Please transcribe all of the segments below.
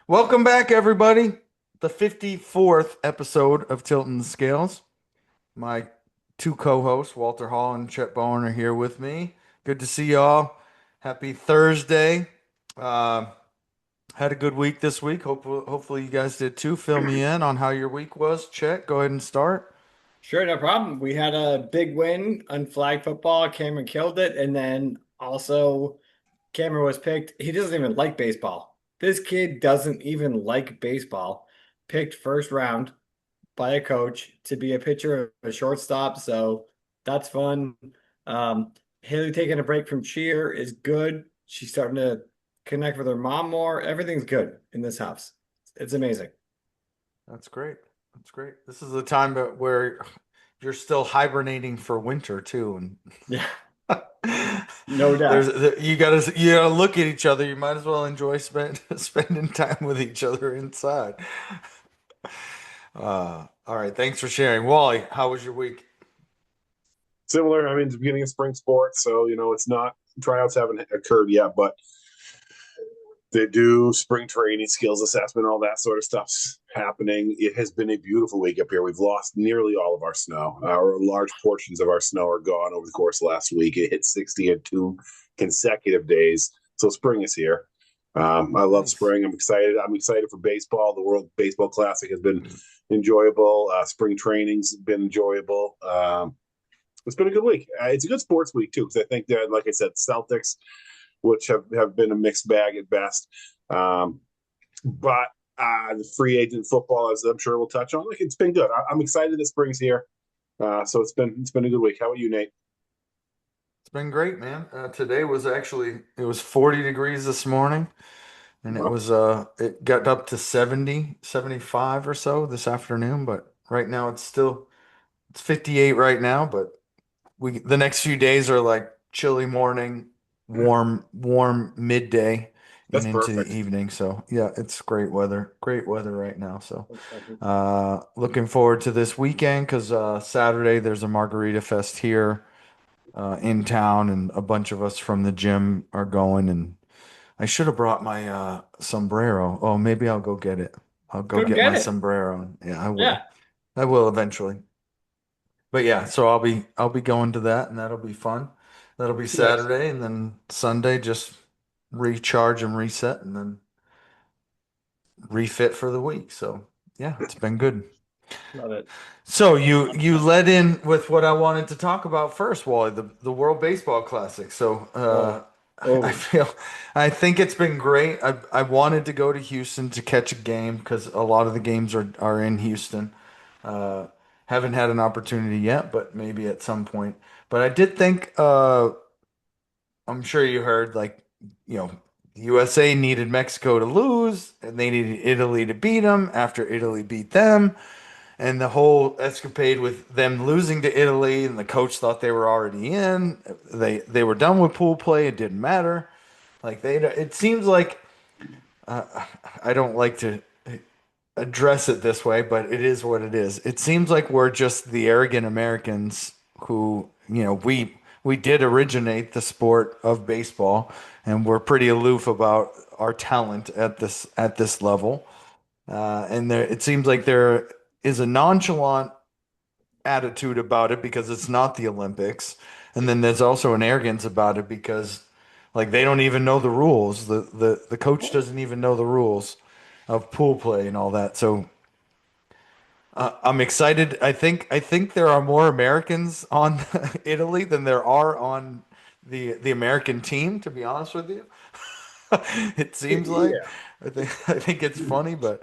Welcome back, everybody. The 54th episode of Tilton Scales. My two co-hosts, Walter Hall and Chet Bowen, are here with me. Good to see y'all. Happy Thursday. Uh, had a good week this week. Hopefully you guys did too. Fill me in on how your week was. Chet, go ahead and start. Sure, no problem. We had a big win on flag football. Cameron killed it. And then also, Cameron was picked. He doesn't even like baseball. This kid doesn't even like baseball. Picked first round by a coach to be a pitcher, a shortstop. So that's fun. Haley taking a break from cheer is good. She's starting to connect with her mom more. Everything's good in this house. It's amazing. That's great. That's great. This is the time where you're still hibernating for winter too, and Yeah, no doubt. you gotta look at each other. You might as well enjoy spending time with each other inside. All right, thanks for sharing. Wally, how was your week? Similar. I mean, it's the beginning of spring sports, so it's not tryouts haven't occurred yet, but they do spring training, skills assessment, all that sort of stuff's happening. It has been a beautiful week up here. We've lost nearly all of our snow. Our large portions of our snow are gone over the course of last week. It hit 60 in 2 consecutive days. So spring is here. I love Nice. spring. I'm excited. I'm excited for baseball. The World Baseball Classic has been enjoyable. Spring training's been enjoyable. It's been a good week. It's a good sports week too, because I think that, like I said, Celtics, which have been a mixed bag at best, but the free agent football, as I'm sure we'll touch on, like it's been good. I'm excited that spring's here. So it's been a good week. How about you, Nate? It's been great, man. Today was actually it was 40 degrees this morning, and Well, it got up to 70, 75 or so this afternoon, but right now it's 58 right now, but we the next few days are like chilly morning, warm midday and that's into the perfect. evening. So yeah, it's great weather. Great weather right now. So looking forward to this weekend because Saturday there's a margarita fest here in town, and a bunch of us from the gym are going. And I should have brought my sombrero. Oh, maybe I'll go get it. I'll go Go get get my it. sombrero. Yeah, I Yeah, will. I will eventually. But yeah, so I'll be going to that, and that'll be fun. That'll be nice. Saturday, and then Sunday just recharge and reset, and then refit for the week. So yeah, it's been good. Love it. So you led in with what I wanted to talk about first, Wally, the World Baseball Classic. So Oh, I oh, feel I think it's been great. I wanted to go to Houston to catch a game because a lot of the games are in Houston. Uh, haven't had an opportunity yet, but maybe at some point. But I did think I'm sure you heard like USA needed Mexico to lose, and they needed Italy to beat them after Italy beat them. And the whole escapade with them losing to Italy, and the coach thought they were already in. They were done with pool play. It didn't matter. Like they, it seems like uh, I don't like to address it this way, but it is what it is. It seems like we're just the arrogant Americans who, we did originate the sport of baseball, and we're pretty aloof about our talent at this level. And it seems like there is a nonchalant attitude about it because it's not the Olympics. And then there's also an arrogance about it because like they don't even know the rules. The coach doesn't even know the rules of pool play and all that. So I'm excited. I think there are more Americans on Italy than there are on the American team, to be honest with you. It seems like Yeah. I think it's funny, but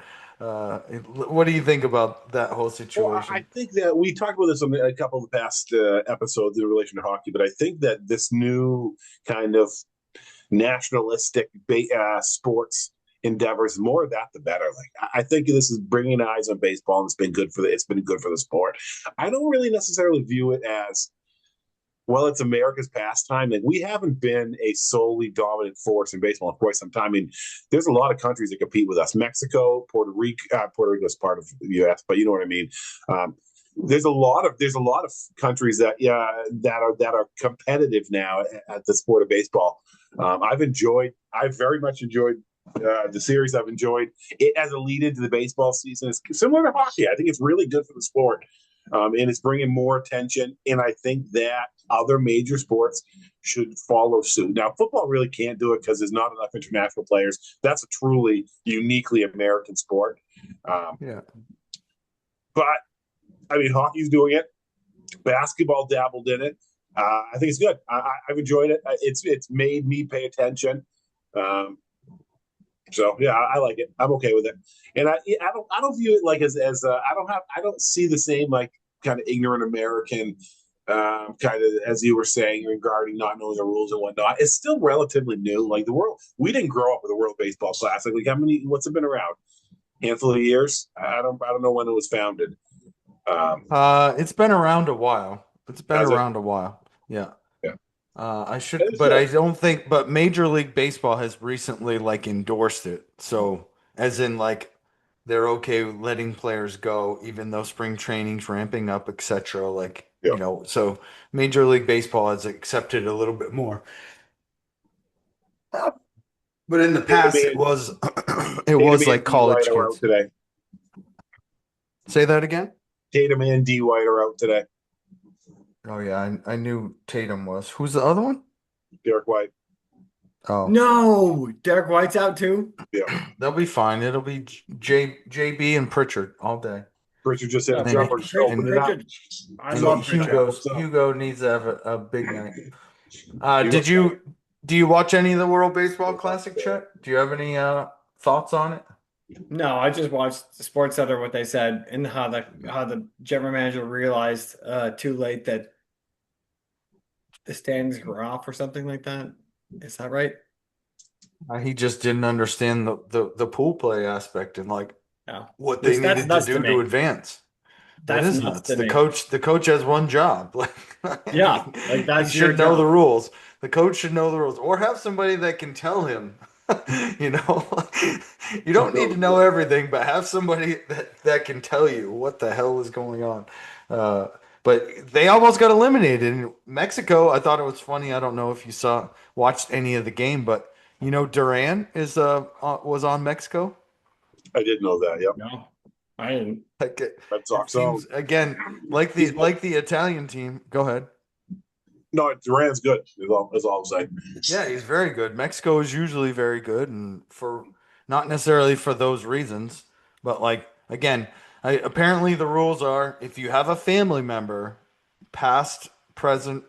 what do you think about that whole Well, I situation? think that we talked about this on a couple of the past episodes in relation to hockey, but I think that this new kind of nationalistic sports endeavors, more of that the better. Like I think this is bringing eyes on baseball, and it's been good for the sport. I don't really necessarily view it as, well, it's America's pastime. Like we haven't been a solely dominant force in baseball in quite some time. I mean, there's a lot of countries that compete with us: Mexico, Puerto Rico. Puerto Rico is part of the U.S., but you know what I mean. Um, there's a lot of countries that are competitive now at the sport of baseball. I've very much enjoyed The series I've enjoyed it as a lead into the baseball season. It's similar to hockey. I think it's really good for the sport, and it's bringing more attention. And I think that other major sports should follow suit. Now, football really can't do it because there's not enough international players. That's a truly uniquely American sport. Um, Yeah. but I mean, hockey's doing it. Basketball dabbled in it. I think it's good. Have enjoyed it. It's made me pay attention. Um, So yeah, I like it. I'm okay with it, and I don't view it like as I don't see the same like kind of ignorant American kind of as you were saying regarding not knowing the rules and whatnot. It's still relatively new. Like the world, we didn't grow up with the World Baseball Classic. Like how many? What's it been around? Handful of years. I don't know when it was founded. Um, It's been around a while. It's been as it around a while. Yeah. yeah, I should, it's but good. I don't think, but Major League Baseball has recently like endorsed it. So, as in like they're okay with letting players go, even though spring training's ramping up, etc. Like, Yeah, so Major League Baseball has accepted a little bit more. But in the Tatum past, it and was, it Tatum was and like D White college are out kids. today. Say that again? Tatum and D White are out today. Oh yeah, I knew Tatum was. Who's the other one? Derek White. Oh. No, Derek White's out too. Yeah, They'll be fine. It'll be JB and Pritchard all day. Pritchard just hit a No, And jumper, just opened it up. Pritchard. I and love So Pritchard. that works out. Hugo needs to have a big night. You Did you do you watch any of the World Baseball Classic, Chet? Do you have any thoughts on it? No, I just watched the Sports Center what they said and how the general manager realized too late that the standings were off or something like that. Is that right? He just didn't understand the pool play aspect and like No. what they Which that's needed to nuts to do to me. advance. That That's is nuts nuts. to me. The coach has one job. Like Yeah, like he that's your should know the job. rules. The coach should know the rules or have somebody that can tell him. You know, you should don't need know to the know rules. everything, but have somebody that can tell you what the hell is going on. Uh, but they almost got eliminated in Mexico. I thought it was funny. I don't know if you watched any of the game, but Duran is was on Mexico. I did know that. Yep. No, I didn't. Like Red it Sox own. seems again He's good. like the Italian team. Go ahead. No, Duran's good. Is all I'm saying. Yeah, he's very good. Mexico is usually very good, and for not necessarily for those reasons, but like again, apparently the rules are if you have a family member, past, present,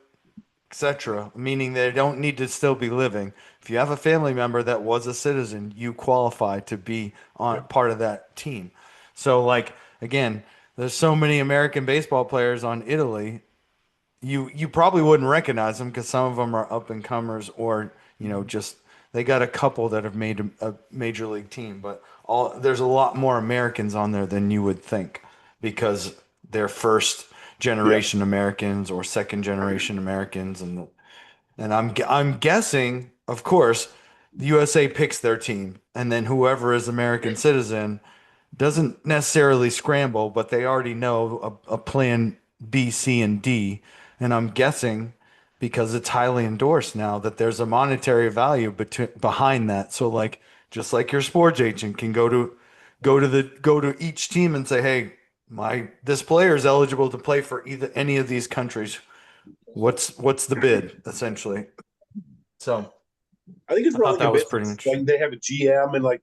etc., meaning they don't need to still be living. If you have a family member that was a citizen, you qualify to be Yeah. on part of that team. So like again, there's so many American baseball players on Italy. You probably wouldn't recognize them because some of them are up and comers or just they got a couple that have made a major league team, but all there's a lot more Americans on there than you would think because they're first Yeah. generation Americans or second generation Americans, and I'm guessing, of course, the USA picks their team, and then whoever is American citizen doesn't necessarily scramble, but they already know a plan B, C, and D. And I'm guessing because it's highly endorsed now that there's a monetary value behind that. So like just like your sports agent can go to each team and say, "Hey, my this player is eligible to play for either any of these countries. What's the bid essentially?" So I think it's I more thought like a that was pretty business. Like interesting. they have a GM and like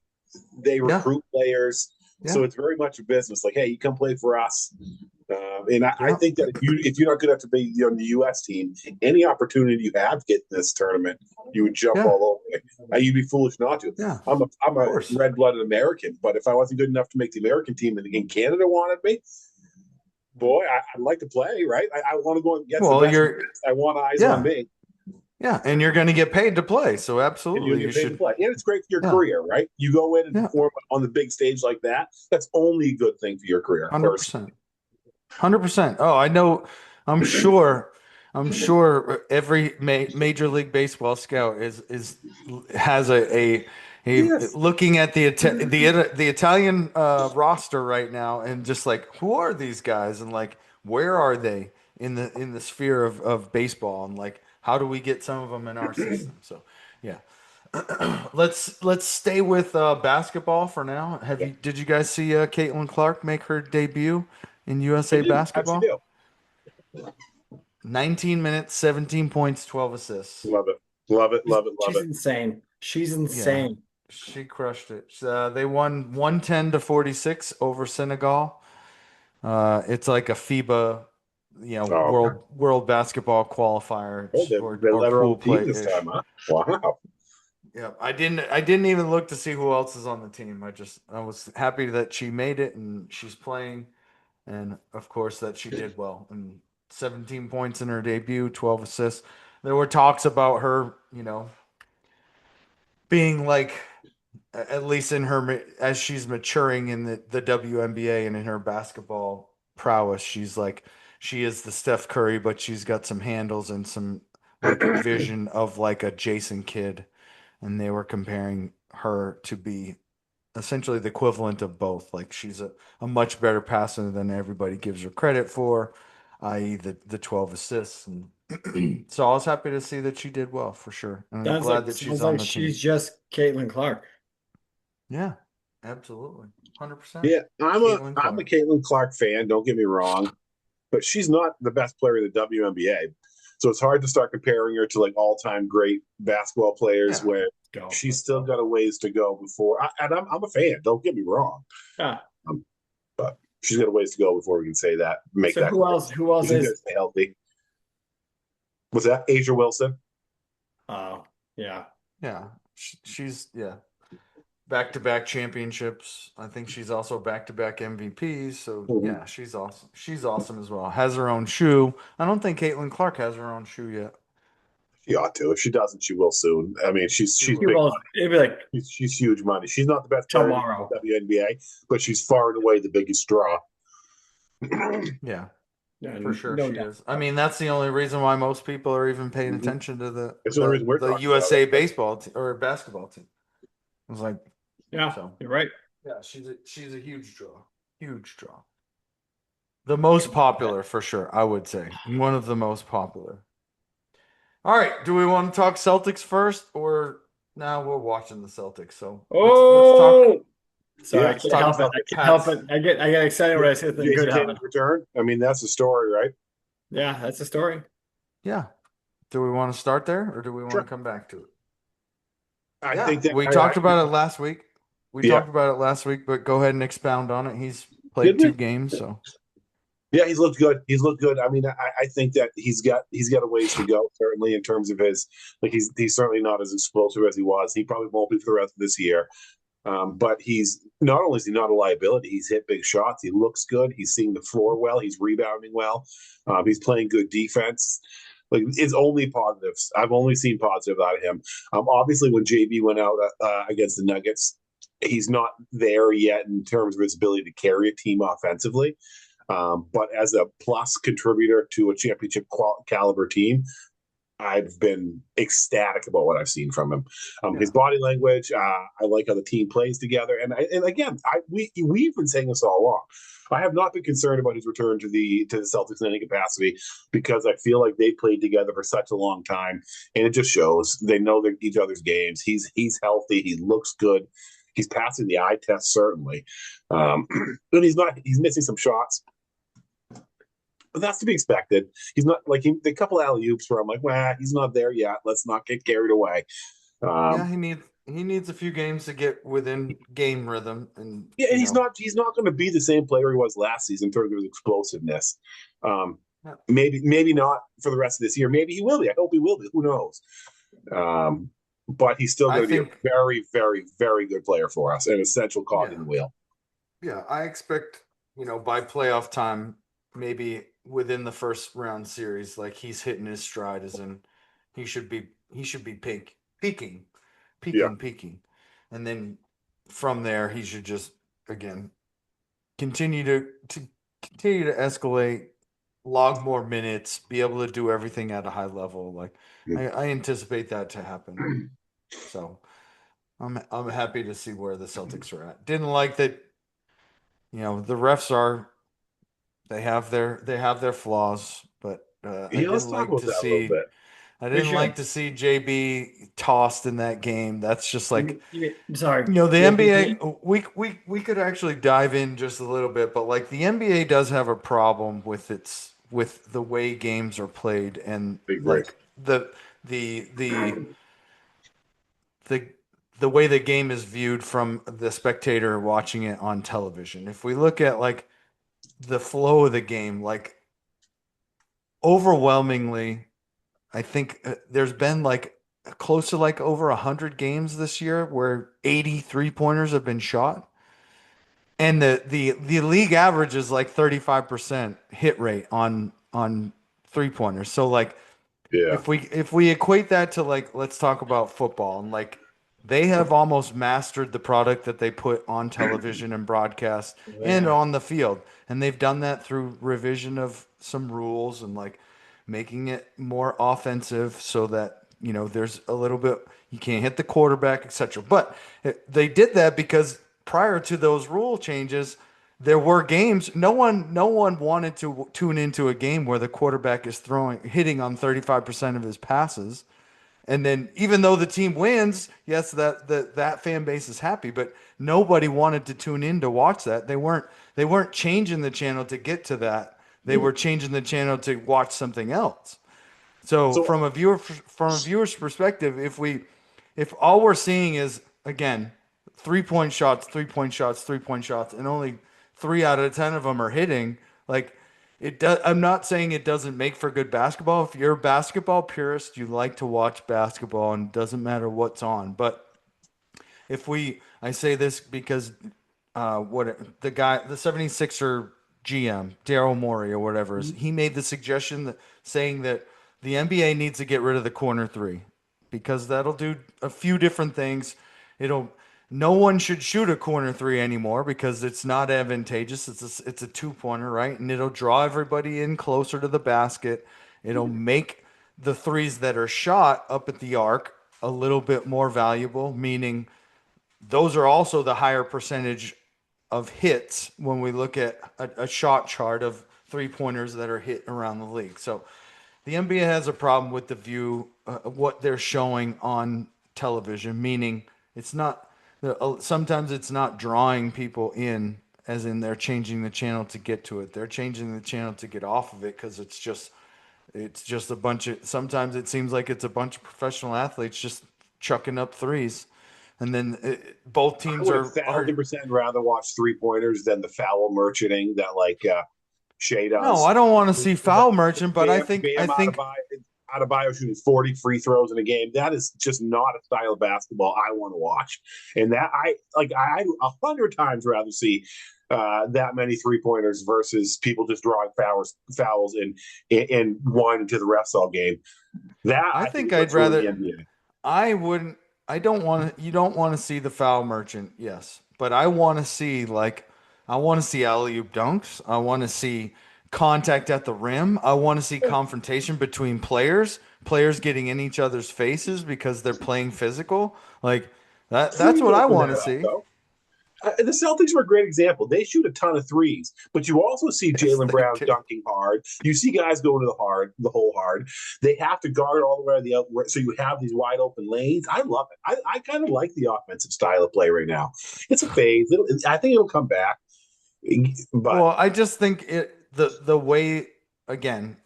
they Yeah, recruit players. yeah, So it's very much a business. Like, hey, you come play for us. And I yeah, think that if you're not good enough to be on the U.S. team, any opportunity you have to get in this tournament, you would jump yeah, all over it. You'd be foolish not to. yeah. I'm Of a course. red blooded American, but if I wasn't good enough to make the American team and Canada wanted me, boy, I'd like to play, right? I want to go and get the Well, best. you're I want eyes on yeah. me, Yeah, and you're going to get paid to play, so and you absolutely you get paid to should. play. And it's great for your Yeah, career, right? You go in and yeah, perform on the big stage like that. That's only a good thing for your career, personally. 100%, 100%. Oh, I know. I'm sure. I'm sure every Major League Baseball scout is has a Yes. looking at the Italian roster right now and just like who are these guys and like where are they in the sphere of baseball and like how do we get some of them in our system? So yeah. Let's stay with basketball for now. Yeah. Did you guys see Caitlin Clark make her debut in I USA didn't. How'd she basketball? do? 19 minutes, 17 points, 12 assists. Love it. Love it. She's, Love it. Love she's it. insane. She's Yeah, insane. she crushed it. They won 110 to 46 over Senegal. It's like a FIBA, Oh, okay. world basketball qualifier Oh, they or let her on pool the team play this ish. time, huh? Wow. Yeah, I didn't even look to see who else is on the team. I was happy that she made it and she's playing, and of course that she did well. And 17 points in her debut, 12 assists. There were talks about her, being like, at least in her, as she's maturing in the WNBA and in her basketball prowess, she is the Steph Curry, but she's got some handles and some like vision of like a Jason Kidd, and they were comparing her to be essentially the equivalent of both. Like she's a much better passer than everybody gives her credit for, i.e. the 12 assists. And so I was happy to see that she did well for sure. And I'm glad that she's Sounds on like the team. she's just Caitlin Clark. Yeah, absolutely. 100%. Yeah, Caitlin I'm a Clark. Caitlin Clark fan. Don't get me wrong, but she's not the best player in the WNBA. So it's hard to start comparing her to like all time great basketball players Yeah. where Go. she's still got a ways to go before. And I'm a fan. Don't get me wrong, Yeah. um, but she's got a ways to go before we can say that, make So that comparison. who else She's got is to stay healthy. Was that Asia Wilson? yeah. Yeah. She's, yeah, back to back championships. I think she's also back to back MVPs. So, Mm-hmm. yeah, she's awesome. She's awesome as well. Has her own shoe. I don't think Caitlin Clark has her own shoe yet. She ought to. If she doesn't, she will soon. I mean, She she's He big will. will money. it'd be like She's huge money. She's not the best player in the tomorrow. WNBA, but she's far and away the biggest draw. Yeah, Yeah, for sure no she doubt. is. I mean, that's the only reason why most people are even paying Mhm. attention to the That's the only the reason we're the talking about USA it. baseball or basketball team. I was like, Yeah, so you're right. yeah, she's a huge draw. Huge draw. The most popular for sure, I would say. One of the most popular. All right, do we want to talk Celtics first or now we're watching the Celtics. So let's talk Oh, sorry, I Yeah, let's can't talk Celtics, help it. about I the Celtics. can't help Pats. it. I get excited when I see something good Jason happen. Tatum's return. I mean, that's the story, right? Yeah, that's the story. Yeah. Do we want to start there or do we want Sure. to come back to it? I Yeah, think that we I talked about it last week. We yeah. talked about it last week, but go ahead and expound on it. He's Did played two we? games, so Yeah, he's looked good. He's looked good. I mean, I think that he's got a ways to go, certainly in terms of his like he's certainly not as explosive as he was. He probably won't be for the rest of this year. But he's not only is he not a liability, he's hit big shots. He looks good. He's seeing the floor well. He's rebounding well. He's playing good defense. Like it's only positives. I've only seen positive out of him. Obviously, when JB went out against the Nuggets, he's not there yet in terms of his ability to carry a team offensively. But as a plus contributor to a championship caliber team, I've been ecstatic about what I've seen from him. His yeah. body language, I like how the team plays together. And again, we've been saying this all along. I have not been concerned about his return to the Celtics in any capacity because I feel like they played together for such a long time, and it just shows they know each other's games. He's healthy. He looks good. He's passing the eye test certainly, but he's missing some shots, but that's to be expected. He's not like the couple alley oops where I'm like, well, he's not there yet. Let's not get carried away. Yeah, Um, he needs a few games to get within game rhythm and yeah, and he's not going to be the same player he was last season in terms of his explosiveness. Um, yeah, maybe not for the rest of this year. Maybe he will be. I hope he will be. Who knows? Um, but he's still I going to be a think very, very, very good player for us, an essential cog in yeah. the wheel. Yeah, I expect, by playoff time, maybe within the first round series, like he's hitting his stride as in he should be peaking, Yeah. peaking, peaking. And then from there he should just again to continue to escalate, log more minutes, be able to do everything at a high level. Like I anticipate that to happen. So I'm happy to see where the Celtics are at. Didn't like that, the refs they have their flaws, but I Yeah, let's didn't talk like about to that a little see bit. I We didn't like should. to see JB tossed in that game. That's just like, Sorry, the NBA, JPP. we could actually dive in just a little bit, but like the NBA does have a problem with the way games are played and I agree. like the the the the way the game is viewed from the spectator watching it on television. If we look at like the flow of the game, like overwhelmingly, I think there's been like close to like over 100 games this year where 83 pointers have been shot. And the league average is like 35% hit rate on three pointers. So like Yeah. if we equate that to like let's talk about football and like they have almost mastered the product that they put on television and broadcast and Yeah. on the field. And they've done that through revision of some rules and like making it more offensive so that there's a little bit you can't hit the quarterback, etc. But they did that because prior to those rule changes, there were games no one wanted to tune into a game where the quarterback is hitting on 35% of his passes. And then even though the team wins, yes, that fan base is happy, but nobody wanted to tune in to watch that. They weren't changing the channel to get to that. They were changing the channel to watch something else. So So from a viewer's perspective, if all we're seeing is again 3 point shots, 3 point shots, 3 point shots, and only 3 out of 10 of them are hitting, like it does. I'm not saying it doesn't make for good basketball. If you're a basketball purist, you like to watch basketball, and it doesn't matter what's on. But I say this because the 76er GM, Daryl Morey or whatever, he made the suggestion saying that the NBA needs to get rid of the corner three because that'll do a few different things. It'll No one should shoot a corner three anymore because it's not advantageous. It's a two-pointer, right? And it'll draw everybody in closer to the basket. It'll make the threes that are shot up at the arc a little bit more valuable, meaning those are also the higher percentage of hits when we look at a shot chart of three pointers that are hit around the league. So the NBA has a problem with the view, what they're showing on television, meaning it's not, sometimes it's not drawing people in, as in they're changing the channel to get to it. They're changing the channel to get off of it because it's just a bunch of, sometimes it seems like it's a bunch of professional athletes just chucking up threes. And then both I teams would a are thousand percent rather watch 3 pointers than the foul merchanting that Shea no, does. I don't want to see foul merchant, but I Bam, think I Bam think out of bio shooting 40 free throws in a game. That is just not a style of basketball I want to watch. And that I 100 times rather see that many 3 pointers versus people just drawing fouls and whining to the refs all game. That I I think think is I'd what's ruining rather the NBA. I wouldn't I don't want to you don't want to see the foul merchant, yes. But I want to see alley-oop dunks. I want to see contact at the rim. I want to see confrontation between players getting in each other's faces because they're playing physical. Like that's Threes what I open want to that up see. though. The Celtics were a great example. They shoot a ton of threes, but you also see Yes, Jalen they Brown do. dunking hard. You see guys going to the hole hard. They have to guard all the way to the out, so you have these wide open lanes. I love it. I kind of like the offensive style of play right now. It's a phase. I think it'll come back, but Well, I just think the way again,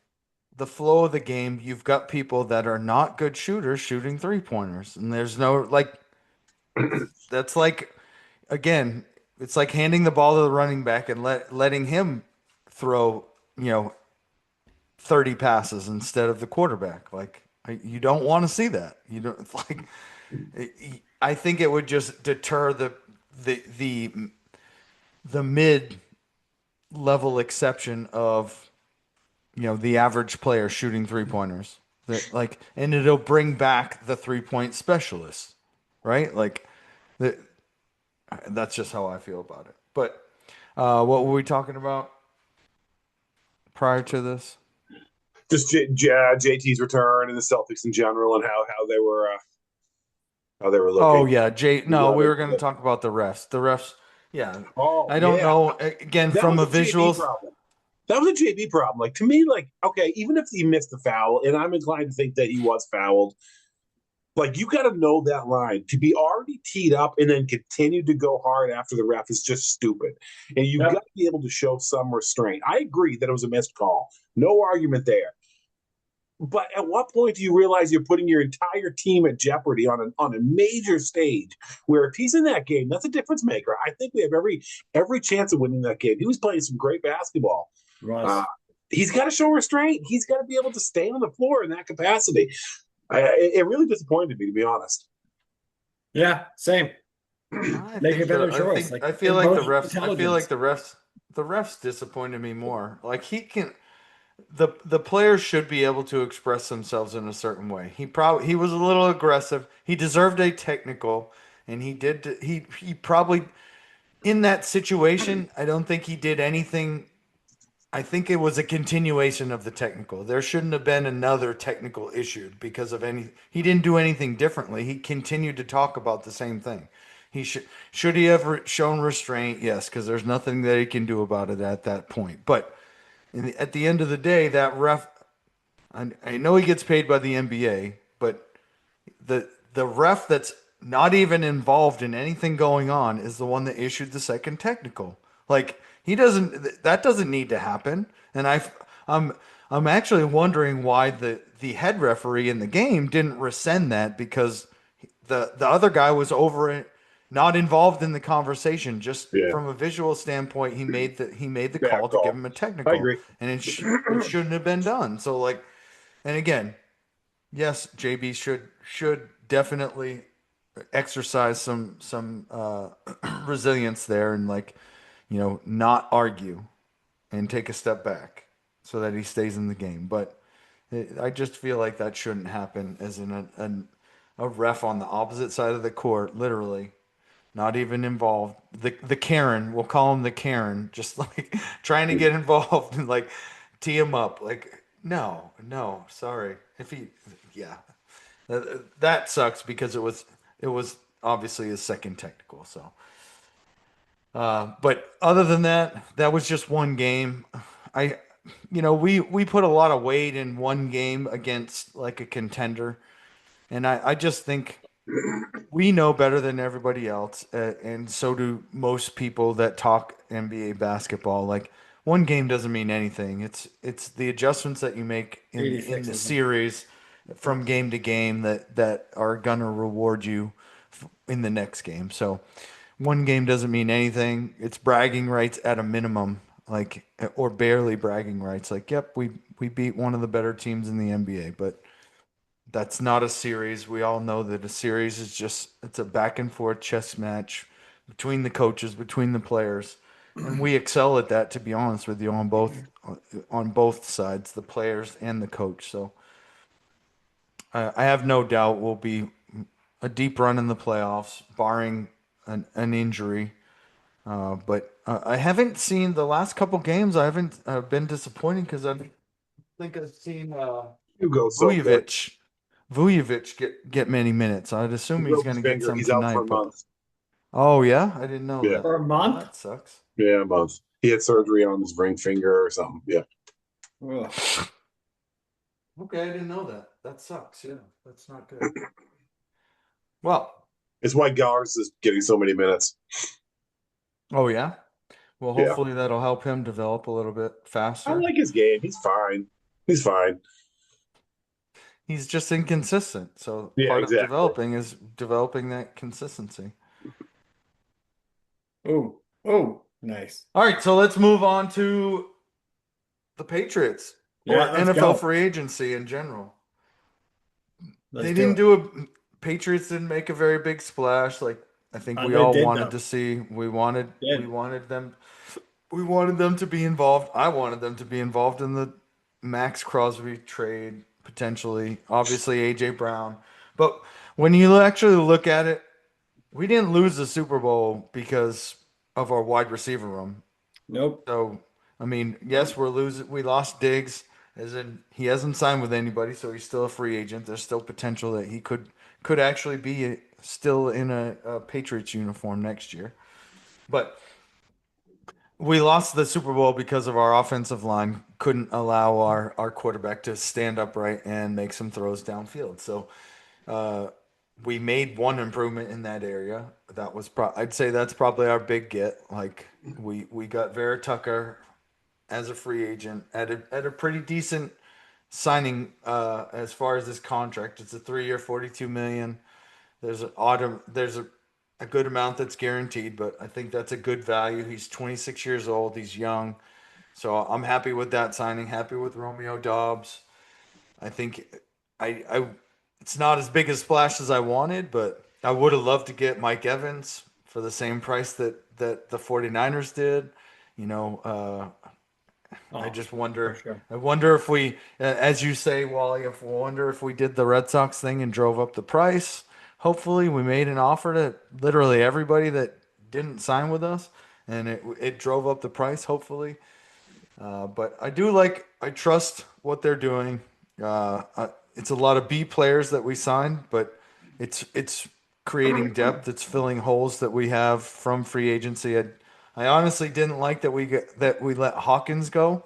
the flow of the game, you've got people that are not good shooters shooting three pointers. And there's no like that's like again, it's like handing the ball to the running back and letting him throw, you know, 30 passes instead of the quarterback. Like you don't want to see that. You don't it's like I think it would just deter the the the mid level exception of the average player shooting three pointers. That like, and it'll bring back the 3 point specialists, right? Like, the, that's just how I feel about it. But what were we talking about prior to this? just JT's return and the Celtics in general and how they were Oh looking. yeah, Jay. You No, love we it. were going to talk about the refs. The refs. Yeah, Oh I don't yeah, know. Again, that from was a a JT visuals, problem. That was a JB problem. Like to me, like okay, even if he missed the foul, and I'm inclined to think that he was fouled, like you got to know that line to be already teed up and then continue to go hard after the ref is just stupid. And you've got Yep. to be able to show some restraint. I agree that it was a missed call. No argument there. But at what point do you realize you're putting your entire team at jeopardy on a major stage where if he's in that game, that's a difference maker. I think we have every chance of winning that game. He was playing some great basketball. Uh, Russ. he's got to show restraint. He's got to be able to stay on the floor in that capacity. It really disappointed me, to be honest. Yeah, same. I Make a think the better choice. I Like feel like emotional intelligence. the refs disappointed me more. Like he can the players should be able to express themselves in a certain way. He was a little aggressive. He deserved a technical, and he probably in that situation. I don't think he did anything. I think it was a continuation of the technical. There shouldn't have been another technical issued because of any. He didn't do anything differently. He continued to talk about the same thing. Should he have shown restraint? Yes, because there's nothing that he can do about it at that point. But at the end of the day, that ref. I know he gets paid by the NBA, but the ref that's not even involved in anything going on is the one that issued the second technical. Like he doesn't that doesn't need to happen. And I'm I'm actually wondering why the head referee in the game didn't rescind that because the other guy was over it, not involved in the conversation. Just Yeah, from a visual standpoint, he made the bad call to give call. him a I technical, agree. and it shouldn't have been done. So like, and again, yes, JB should definitely exercise some resilience there and like not argue and take a step back so that he stays in the game. But I just feel like that shouldn't happen as in a ref on the opposite side of the court, literally not even involved. The Karen, we'll call him the Karen, just like trying to get involved and like tee him up. Like, no, sorry. If he, yeah, that sucks because it was obviously his second technical. So, but other than that, that was just one game. I, we put a lot of weight in one game against like a contender, and I just think we know better than everybody else, and so do most people that talk NBA basketball. Like one game doesn't mean anything. It's the adjustments that you make in 86 the is the series from game to game that are gonna reward you in the next game. So one game doesn't mean anything. It's bragging rights at a minimum, like or barely bragging rights. Like, yep, we beat one of the better teams in the NBA, but that's not a series. We all know that a series is just it's a back and forth chess match between the coaches, between the players. And we excel at that, to be honest with you, on both sides, the players and the coach. So I have no doubt we'll be a deep run in the playoffs, barring an injury. But I haven't seen the last couple games. I haven't been disappointed because I think I've seen Hugo so good. Vujovic Vujovic get many minutes. I'd He assume he's broke going his to get finger. some He's out for a tonight, but month. oh yeah, I didn't know Yeah, that. for a Well, month. that sucks. yeah, a month. He had surgery on his ring finger or something. Yeah, Ugh. Okay, I didn't know that. That sucks. Yeah, that's not good. Well, it's why Gars is getting so many minutes. oh yeah. Well, Yeah, hopefully that'll help him develop a little bit I faster. like his game. He's fine. He's fine. He's just inconsistent. So Yeah, part of exactly. developing is developing that consistency. Oh, oh, nice. All right, so let's move on to the Patriots Yeah, or let's NFL go. free agency in general. Let's They do didn't it. do a Patriots didn't make a very big splash like I think we They all did wanted though. to see. We Did. wanted them to be involved. I wanted them to be involved in the Max Crosby trade potentially. Obviously AJ Brown. But when you actually look at it, we didn't lose the Super Bowl because of our wide receiver room. Nope. So, I mean, yes, we're losing. We lost Diggs, as in he hasn't signed with anybody, so he's still a free agent. There's still potential that he could actually be still in a Patriots uniform next year. But We lost the Super Bowl because of our offensive line couldn't allow our quarterback to stand upright and make some throws downfield. So uh, we made one improvement in that area. I'd say that's probably our big get. Like we got Vera Tucker as a free agent at a pretty decent signing as far as this contract. It's a 3 year, 42 million. There's a good amount that's guaranteed, but I think that's a good value. He's 26 years old. He's young. So I'm happy with that signing. Happy with Romeo Dobbs. I think I it's not as big a splash as I wanted, but I would have loved to get Mike Evans for the same price that the 49ers did. You know, I Oh, just for wonder. sure. I wonder if we, as you say, Wally, if we wonder if we did the Red Sox thing and drove up the price. Hopefully, we made an offer to literally everybody that didn't sign with us, and it drove up the price. Hopefully, but I trust what they're doing. It's a lot of B players that we signed, but it's creating depth. It's filling holes that we have from free agency. I honestly didn't like that we let Hawkins go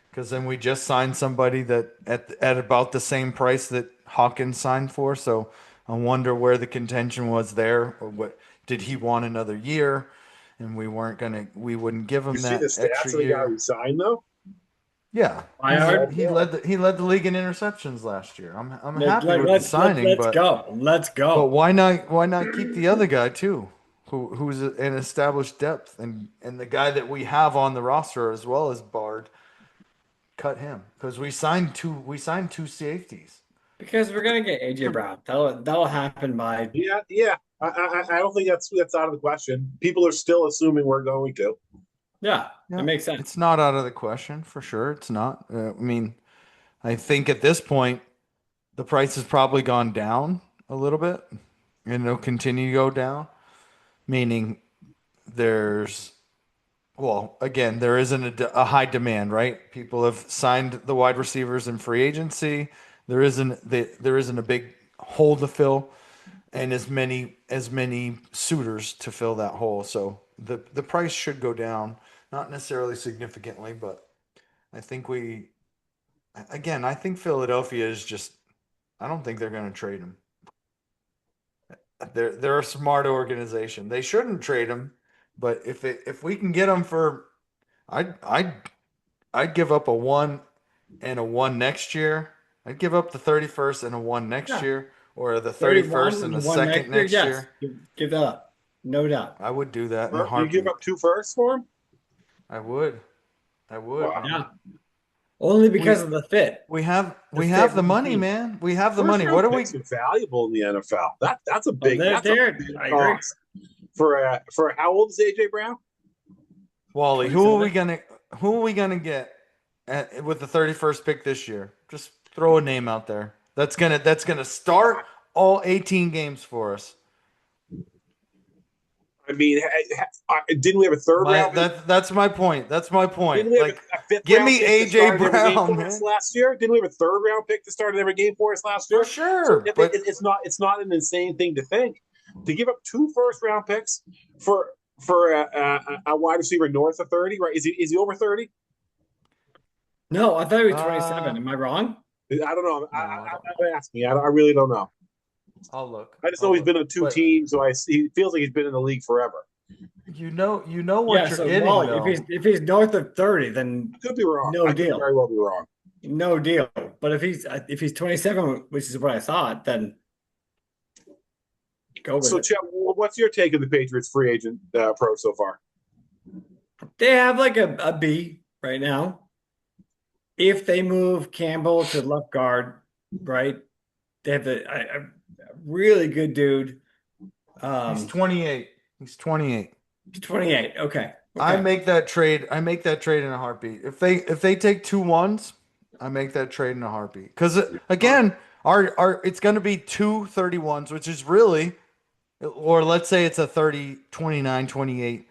because then we just signed somebody that at about the same price that Hawkins signed for. So I wonder where the contention was there, or what did he want another year, and we wouldn't give You him see the that extra stats of the guy year. who signed though? Yeah, Fired. he led the league in interceptions last year. I'm Let, happy let, with the let's let, signing, let's but go. Let's go. why not keep the other guy too, who's an established depth and the guy that we have on the roster as well as Bard, cut him because we signed two safeties. Because we're gonna get AJ Brown. That'll happen by Yeah, yeah. I don't think that's out of the question. People are still assuming we're going to. yeah, it Yeah, makes sense. it's not out of the question for sure. It's not. I mean, I think at this point the price has probably gone down a little bit, and it'll continue to go down. Meaning there's well, again, there isn't a high demand, right? People have signed the wide receivers in free agency. There isn't a big hole to fill, and as many suitors to fill that hole. So the price should go down, not necessarily significantly, but I think we again, I think Philadelphia is just. I don't think they're going to trade him. They're a smart organization. They shouldn't trade him, but if we can get him for, I'd I'd I'd give up a one and a one next year. I'd give up the 31st and a one next Yeah, year, or the 31st 31 and the and one second next year. next Yes, year. give that up. No doubt. I would do that in a You give heartbeat. up two firsts for him? I would. I would, Wow. man. Yeah, only We because of the fit. we The have fit the with the money, team. man. We have the First money. What round do we, picks are valuable in the NFL. Oh, they're That's a there. big I agree. cost for how old is AJ Brown? Wally? 27. Who are we gonna get with the 31st pick this year? Just throw a name out there. That's gonna start all 18 games for us. I mean, didn't we have a third My round? that's my point. That's my Didn't point. we have Like, a fifth give round me pick that AJ started every game Brown, for us man, last year? Didn't we have a third round pick that started every game for us last for year? So sure. But it's not an insane thing to think to give up two first round picks for a wide receiver north of 30. Right? Is he over 30? No, I thought he was uh, 27. Am I wrong? I don't know. no, I don't know. I'm asking. I really don't know. I'll look. I just know I'll he's look. been on two But teams, so he feels like he's been in the league forever. you know Yeah. what you're So getting Wally, though. if he's north of 30, then I could be wrong. no I could very deal. well be wrong. No deal. But if he's 27, which is what I thought, then go with So, it. Chet, what's your take of the Patriots free agent approach so far? They have like a B right now. If they move Campbell to left guard, right? They have a really good dude. He's Um, 28. He's 28. he's 28. Okay. Okay. I make that trade in a heartbeat. If they take two ones, I make that trade in a heartbeat. Because again, our it's going to be two 31s, which is really, or let's say it's a 30, 29, 28.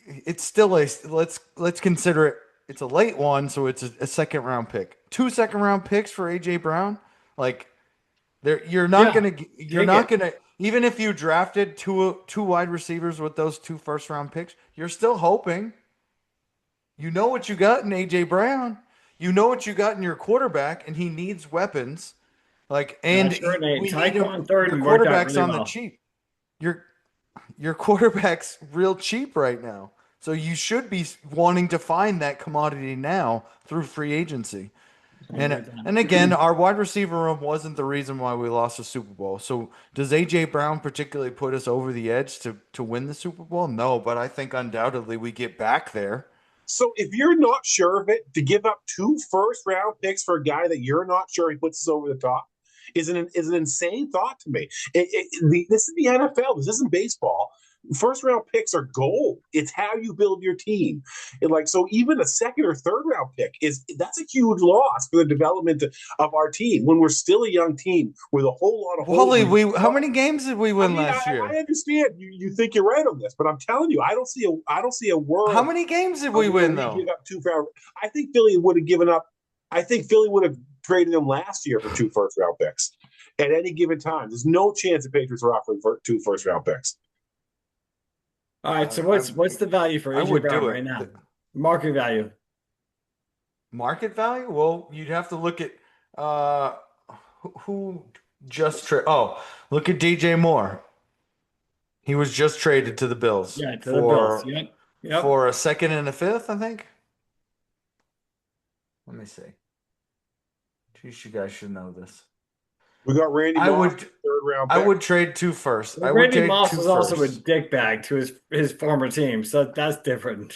It's still let's consider it. It's a late one, so it's a second round pick. Two second round picks for AJ Brown. Like there, Yeah. you're Take not it. gonna even if you drafted two wide receivers with those two first round picks, you're still hoping. You know what you got in AJ Brown. You know what you got in your quarterback, and he needs weapons. Like, and Sure, Nate. we need him. Tyquan Your Thornton worked out quarterback's really on the well. cheap. Your your quarterback's real cheap right now. So you should be wanting to find that commodity now through free agency. I agree And with that. and again, our wide receiver room wasn't the reason why we lost the Super Bowl. So does AJ Brown particularly put us over the edge to win the Super Bowl? No, but I think undoubtedly we get back there. So if you're not sure of it, to give up 2 first round picks for a guy that you're not sure he puts us over the top is an insane thought to me. This is the NFL. This isn't baseball. First round picks are gold. It's how you build your team. And like so, even a second or third round pick that's a huge loss for the development of our team when we're still a young team with a whole lot of holes. Wally, we how many games did we I win mean, last I year? understand you think you're right on this, but I'm telling you, I don't see a How world many games did we where win we give though? up 2 round. I think Philly would have given up. I think Philly would have traded him last year for 2 first round picks at any given time. There's no chance the Patriots are offering for 2 first round picks. All right. So I what's the value for I AJ would Brown do right it. now? Market value. Market value? Well, you'd have to look at uh who just trade. Oh, look at DJ Moore. He was just traded to the Bills Yeah, to the Bills. Yep. Yep. for a second and a fifth, I think. Let me see. Geez, you guys should know this. We got Randy I Moss, would third round I pick. would trade two first. Well, I would Randy take Moss two was also a first. dickbag to his former team, so that's different.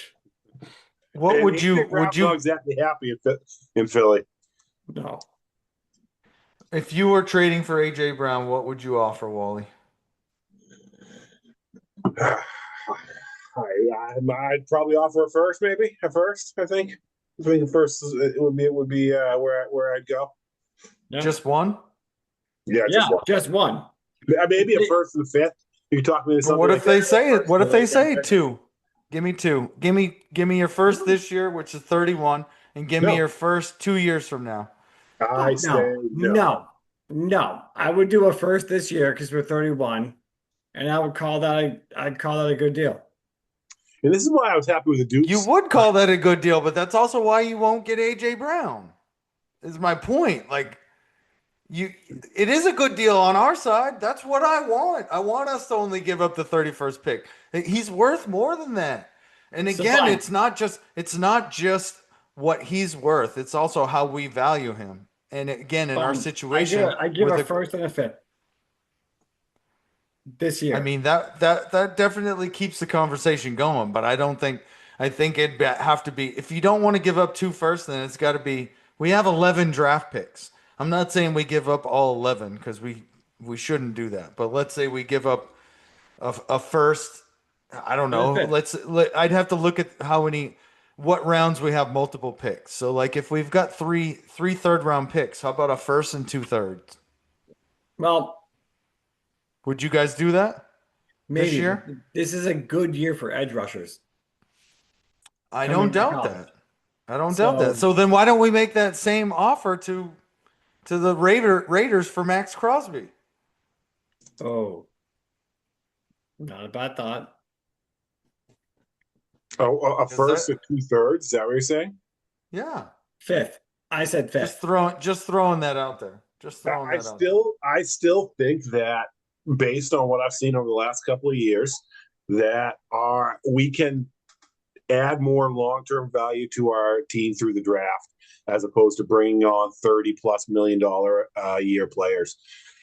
What And would you AJ Brown's not exactly happy in Philly. No. if you were trading for AJ Brown, what would you offer, Wally? I'd probably offer a first, maybe a first. I think first it would be where I'd go. Yeah. Just one? Yeah, Yeah, just one. just one. Maybe a first and a fifth. You talk me into But something what like if that. they say it? First What and if a they fifth round say pick. two? Give me two. Give me your first this year, which is 31, and give me No, your first 2 years from now. I Fuck say no. no. No. No. I would do a first this year because we're 31, and I'd call that a good deal. And this is why I was happy with the You Dukes. would call that a good deal, but that's also why you won't get AJ Brown. Is my point. Like you it is a good deal on our side. That's what I want. I want us to only give up the 31st pick. He's worth more than that. And So again, fine. it's not just what he's worth. It's also how we value him. And again, in our Fine. situation I give with a a first and a fifth this I year. mean that definitely keeps the conversation going, but I think have to be if you don't want to give up two first, then it's got to be we have 11 draft picks. I'm not saying we give up all 11 because we shouldn't do that, but let's say we give up a first. I don't And a know. fifth. I'd have to look at how many what rounds we have multiple picks. So like if we've got three third round picks, how about a first and two thirds? Well, Would you guys do that this maybe, but year? this is a good year for edge rushers I don't coming out of doubt college. that. I don't doubt that. So, So then why don't we make that same offer to the Raiders for Max Crosby? oh, not a bad thought. Oh, a Is first that and 2/3. Is that what you're saying? yeah. Fifth. I said fifth. Just throwing that out there. Just throwing I that out there. still, I still think that based on what I've seen over the last couple of years, that we can add more long-term value to our team through the draft as opposed to bringing on $30+ million a year players.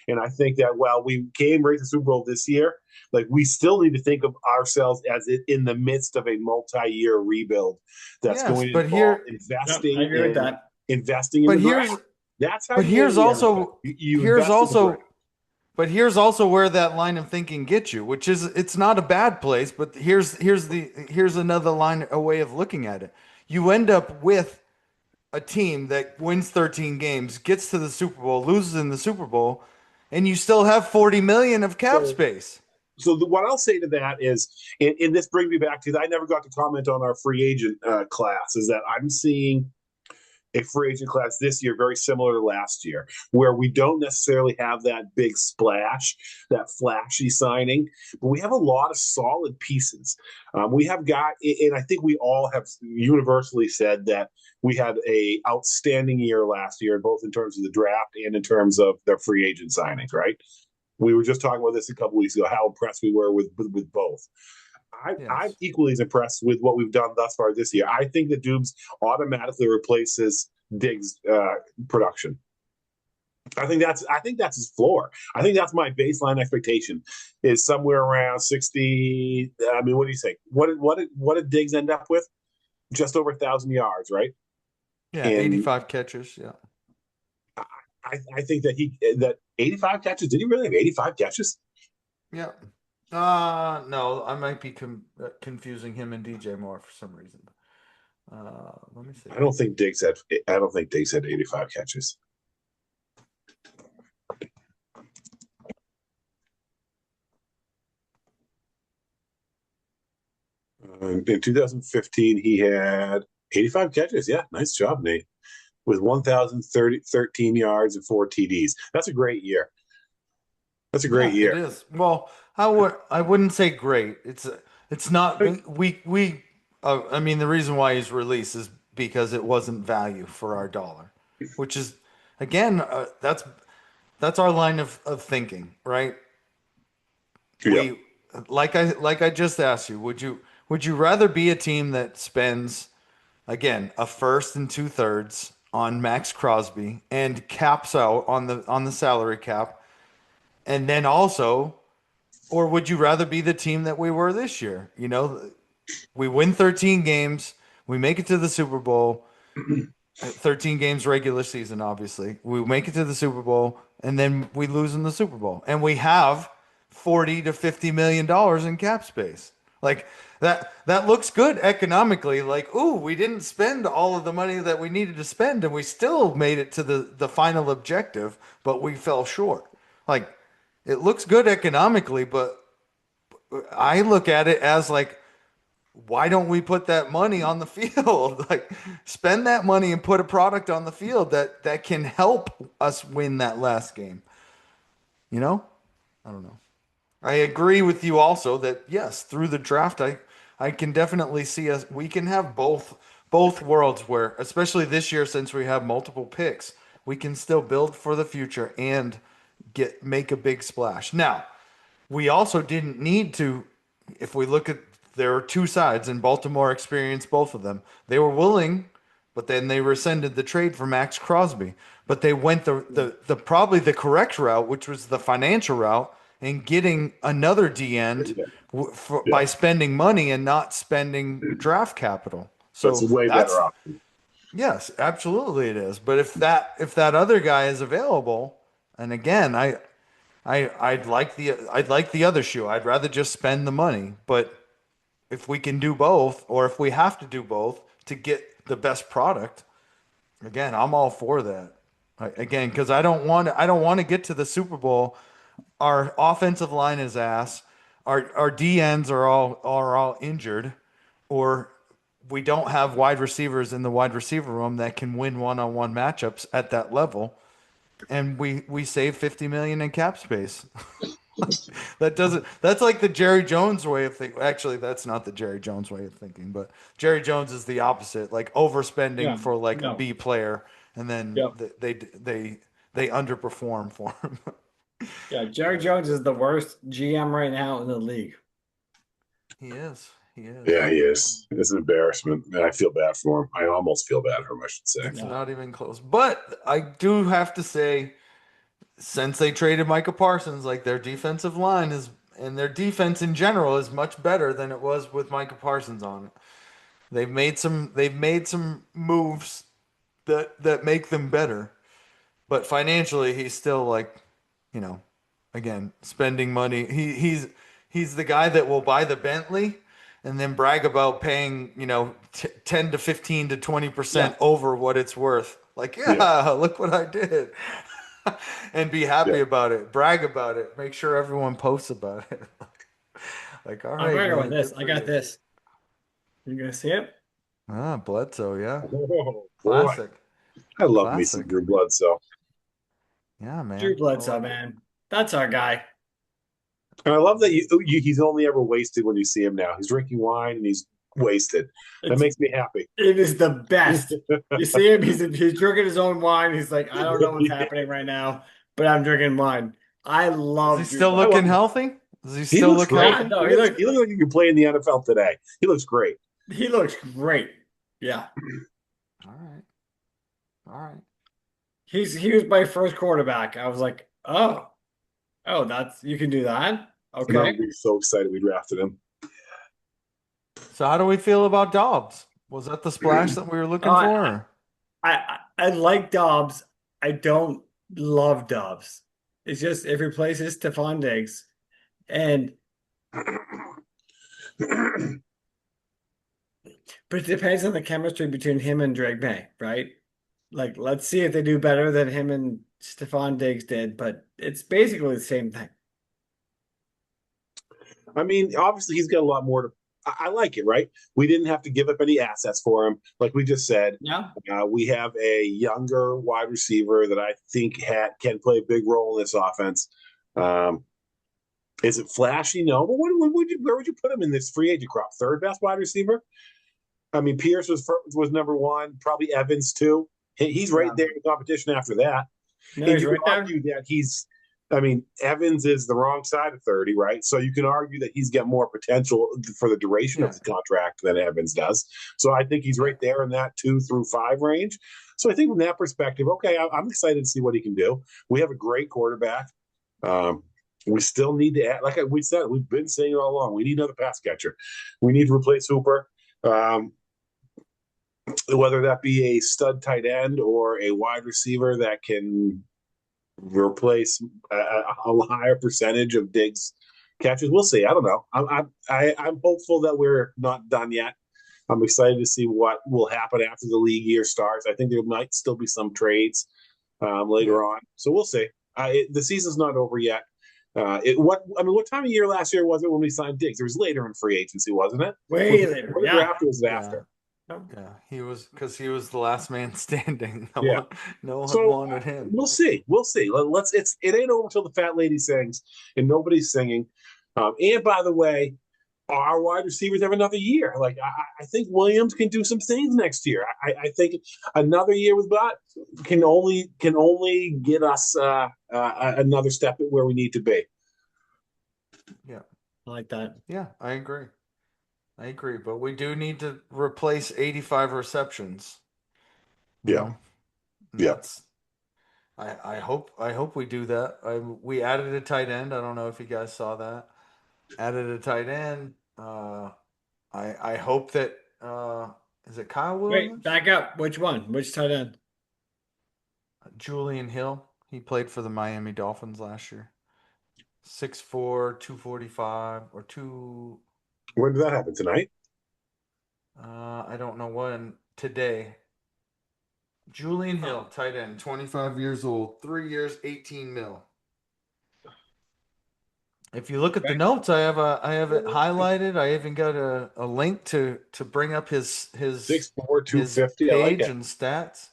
And I think that while we came right to the Super Bowl this year, like we still need to think of ourselves as in the midst of a multi-year rebuild that's Yes, going to involve Yep, I agree with that. investing in but the draft. here's That's how but you win here's the NFL. also You here's invest in the draft. also here's also where that line of thinking gets you, which is it's not a bad place, but here's another line a way of looking at it. You end up with a team that wins 13 games, gets to the Super Bowl, loses in the Super Bowl, and you still have 40 million of cap So, space. what I'll say to that is, and this brings me back to I never got to comment on our free agent class. Is that I'm seeing a free agent class this year very similar to last year, where we don't necessarily have that big splash, that flashy signing, but we have a lot of solid pieces. We have got, and I think we all have universally said that we had a outstanding year last year, both in terms of the draft and in terms of their free agent signings. Right? We were just talking about this a couple weeks ago, how impressed we were with both. I'm Yes. equally as impressed with what we've done thus far this year. I think that Dubes automatically replaces Diggs' production. I think that's his floor. I think that's my baseline expectation is somewhere around 60. I mean, what do you think? What did Diggs end up with? Just over 1,000 yards, right? Yeah, And 85 catches. Yeah. I think that 85 catches. Did he really have 85 catches? Yeah. No, I might be confusing him and DJ Moore for some reason. Let me see. I don't think Diggs had. I don't think Diggs had 85 catches. In 2015, he had 85 catches. Yeah, nice job, Nate. With 1,013 yards and 4 TDs. That's a great year. That's a great Yeah, it year. is. Well, I wouldn't say great. It's not I mean the reason why he's released is because it wasn't value for our dollar, which is again that's our line of thinking, right? Yeah. We like I just asked you, would you rather be a team that spends again a first and two thirds on Max Crosby and caps out on the salary cap, and then also, or would you rather be the team that we were this year? We win 13 games, we make it to the Super Bowl, 13 games regular season, obviously. We make it to the Super Bowl, and then we lose in the Super Bowl. And we have 40 to 50 million dollars in cap space. Like that looks good economically. Like, ooh, we didn't spend all of the money that we needed to spend, and we still made it to the final objective, but we fell short. Like, it looks good economically, but I look at it as like, why don't we put that money on the field? Like, spend that money and put a product on the field that can help us win that last game. You know? I don't know. I agree with you also that yes, through the draft, I can definitely see us. We can have both worlds where, especially this year, since we have multiple picks, we can still build for the future and make a big splash. Now, we also didn't need to, if we look at, there are two sides, and Baltimore experienced both of them. They were willing, but then they rescinded the trade for Max Crosby. But they went the probably the correct route, which was the financial route, and getting another D end Yeah. by spending money and not spending draft capital. That's So a way better that's option. yes, absolutely it is. But if that other guy is available, and again, I'd like the other shoe. I'd rather just spend the money. But if we can do both, or if we have to do both to get the best product, again, I'm all for that. Again, because I don't want to get to the Super Bowl. Our offensive line is ass. Our DNs are all injured, or we don't have wide receivers in the wide receiver room that can win one-on-one matchups at that level, and we save 50 million in cap space. That doesn't. That's like the Jerry Jones way of thinking. Actually, that's not the Jerry Jones way of thinking, but Jerry Jones is the opposite, like overspending Yeah, for like a no, B player, and then yeah, they underperform for him. yeah. Jerry Jones is the worst GM right now in the league. He is. He is. Yeah, he is. It's an embarrassment. And I feel bad for him. I almost feel bad for him, I should say. It's Yeah, not even close. But I do have to say, since they traded Micah Parsons, like their defensive line is, and their defense in general is much better than it was with Micah Parsons on it. They've made some moves that make them better. But financially, he's still like, you know, again, spending money. He's the guy that will buy the Bentley and then brag about paying, 10 to 15 to yeah, 20% over what it's worth. Like, Yeah, yeah, look what I did. And be yeah. happy about it, brag about it, make sure everyone posts about it. Like, all I'm right, gonna go with man, this. good I for got you. this. You gonna see it? Ah, Bledsoe, yeah. Oh boy. Classic. I love me some Classic. Drew Bledsoe. Yeah, Drew man. I Bledsoe, like it. man. That's our guy. And I love that he's only ever wasted when you see him now. He's drinking wine and he's wasted. That It's makes me happy. it is the best. You see him, he's drinking his own wine. He's like, I don't know what's happening right now, but I'm drinking wine. I Is he love Drew still I Bledsoe. love looking him. healthy? Does he He still looks look great. Yeah, healthy? no, He looks like he can play in the NFL today. He looks great. he looks great. Yeah. All right. All right. He was my first quarterback. I was like, oh, that's you can do that. I remember Okay. being so excited we drafted him. So how do we feel about Dobbs? Was that the splash that we were looking Uh, for? Or? I like Dobbs. I don't love Dobbs. It's just it replaces Stephon Diggs. And but it depends on the chemistry between him and Drake May, right? Like, let's see if they do better than him and Stephon Diggs did, but it's basically the same thing. I mean, obviously he's got a lot more to. I like it, right? We didn't have to give up any assets for him, like we just said. Yeah. We have a younger wide receiver that I think can play a big role in this offense. Um, is it flashy? No, but where would you put him in this free agent crop? Third best wide receiver? I mean, Pierce was number one, probably Evans too. He's right Yeah. there in competition after that. No, And he's you can right there. argue that I mean, Evans is the wrong side of 30, right? So you can argue that he's got more potential for the duration of Yeah. the contract than Evans does. So I think he's Yeah. right there in that 2 through 5 range. So I think from that perspective, okay, I'm excited to see what he can do. We have a great quarterback. Um, we still need to add, like we said, we've been saying it all along. We need another pass catcher. We need to replace Hooper. Whether that be a stud tight end or a wide receiver that can replace a higher percentage of Diggs catches. We'll see. I don't know. I'm hopeful that we're not done yet. I'm excited to see what will happen after the league year starts. I think there might still be some trades Yeah. later on, so we'll see. The season's not over yet. What time of year last year was it when we signed Diggs? It was later in free agency, wasn't it? Was Way it later. before the Yeah. draft or was it Yeah. after? Yeah. He was the last man standing. Yeah. No one So wanted him. we'll see. We'll see. It ain't over until the fat lady sings, and nobody's singing. And by the way, our wide receivers have another year. Like I think Williams can do some things next year. I think another year with Bot can only get us another step at where we need to be. Yeah. I like that. Yeah, I agree. I agree, but we do need to replace 85 receptions, you Yeah, know. And yeah. that's I hope we do that. We added a tight end. I don't know if you guys saw that. Added a tight end. I hope that is it Kyle Wait, Williams? back up. Which one? Which tight end? Julian Hill. He played for the Miami Dolphins last year. 6'4", 245 or 2 When did that happen tonight? I don't know when today. Julian Hill, Oh, tight end, 25 years old, 3 years, 18 mil. If you look at the okay. notes, I have it highlighted. I even got a link to bring up 6'4", his 250. I like page it. and stats.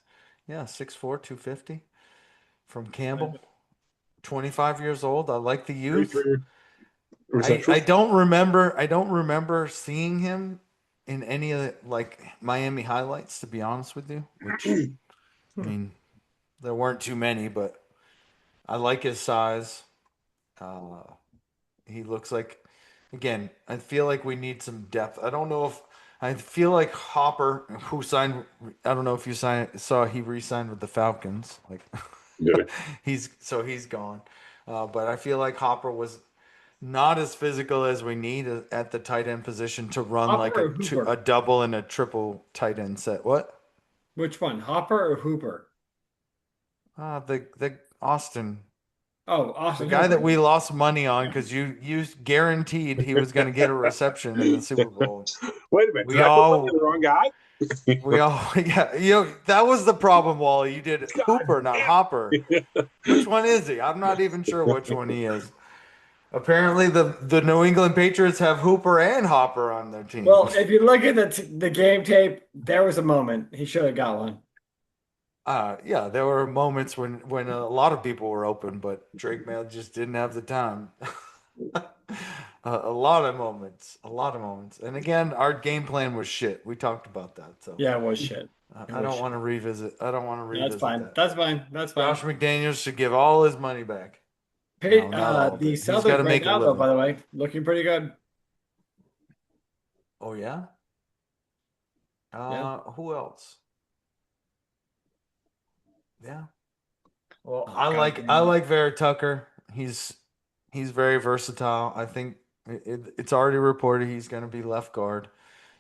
Yeah, 6'4", 250 from Campbell. 25 years old. I like the youth. 33 receptions. I don't remember seeing him in any of the like Miami highlights, to be honest with you, which I mean, there weren't too many, but I like his size. Uh, he looks like, again, I feel like we need some depth. I don't know if I feel like Hopper, who signed, I don't know if you saw he re-signed with the Falcons. Like Good. he's gone. But I feel like Hopper was not as physical as we need at the tight end position to run like Hopper or Hooper? a double and a triple tight end set. What? Which one? Hopper or Hooper? The Austin. Oh, The Austin guy that Hooper. we lost money on Yeah. because you guaranteed he was going to get a reception in the Super Bowl. Wait a minute. Did We I put money on all, the wrong guy? yeah, that was the problem, Wally. You did God Hooper, not damn Hopper. it. Which one is he? I'm not even sure which one he is. Apparently, the New England Patriots have Hooper and Hopper on their team. Well, if you look at the game tape, there was a moment he should have got one. Yeah, there were moments when a lot of people were open, but Drake Mail just didn't have the time. A lot of moments, a lot of moments. And again, our game plan was shit. We talked about that, so Yeah, it was shit. It I was don't shit. want to revisit. I don't want to No, that's revisit fine. that. That's fine. That's fine. Josh McDaniels should give all his money back. No, not all of The it. He's got Celtics to right make a now, though, by living. the way, looking pretty good. Oh yeah. Yeah. Who else? Yeah. Well, Oh, I God like I damn. like Vera Tucker. He's very versatile. I think it's already reported he's going to be left guard